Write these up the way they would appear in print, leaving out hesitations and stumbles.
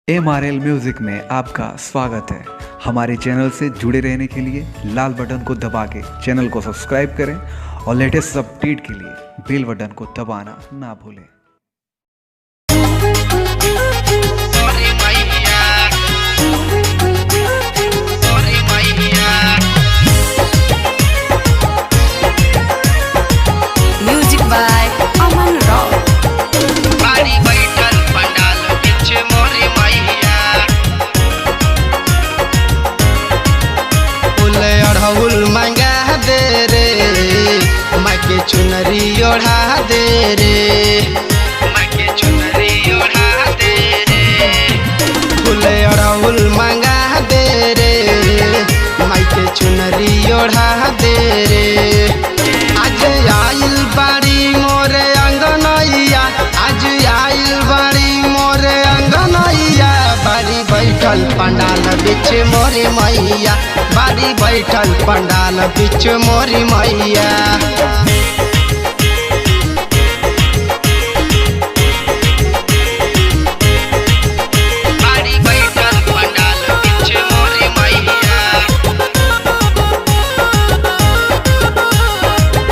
MRL music में आपका स्वागत है। हमारे चैनल से जुड़े रहने के लिए लाल बटन को दबा के चैनल को सब्सक्राइब करें और लेटेस्ट अपडेट के लिए बेल बटन को दबाना ना भूलें। म्यूजिक बाय अमन राव। बाड़ी बैठल पंडाल बीच मोरे मैया, फूल अड़हुल मंगा दे रे, माँ के चुनरी ओढ़ा दे रे, माँ के चुनरी ओढ़ा दे रे, फूल अड़हुल मंगा दे रे, माँ के चुनरी ओढ़ा दे रे। आज आइल बाड़ी मोरे अंगनैया, आज आइल बाड़ी मोरे अंगनैया, बाड़ी बैठल पंडाल बीच मोरी मैया, बाड़ी बैठल पंडाल बीच मोरी मैया। बाड़ी बैठल पंडाल बीच मोरी मैया,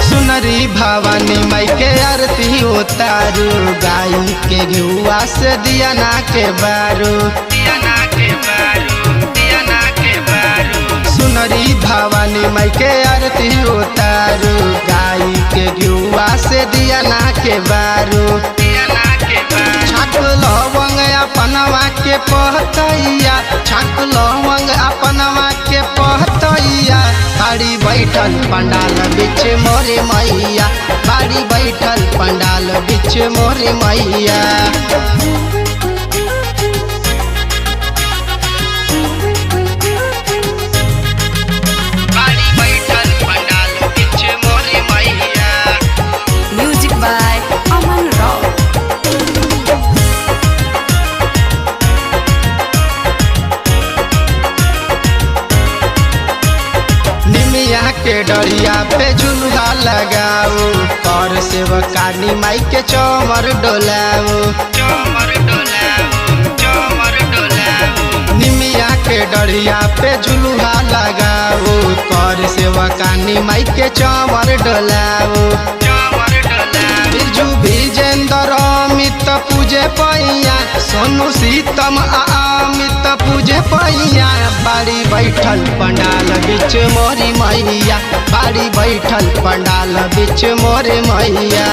सुनरी भवानी माई के आरती उतारू, गाय के घुआ से दिया ना के बारू, दिया ना के बारू, दिया ना के बारू। सुनरी भवानी माई के आरती उतारू, गाय के घुआ से दिया ना के बारू, दिया ना के बारू। छाक लवंग अपनवा के पहतैया, छाक लवंग अपनवा के पहतैया, बाड़ी बैठल पंडाल बीच मोरे मैया, बाड़ी बैठल पंडाल बीच मोरे मैया। बाड़ी बैठल पंडाल बीच मोरे मैया, म्यूजिक बाय अमन राव। निमिया के डरिया पे झुलुआ लगाओ, और सेवकानी माई के चमर डोलाओ, चमर डोलाओ, चमर डोलाओ। निमिया के डरिया पे झुलुआ लगाओ, और सेवकानी माई के चमर डोलाओ, चमर डोलाओ। बिरजू विजेंद्र अमित पूजे पैया, सोनू सीतम अमित पूजे पैया, बाड़ी बैठल पंडाल बीच मोरी मैया, बाड़ी बैठल पंडाल बीच मोरे मैया।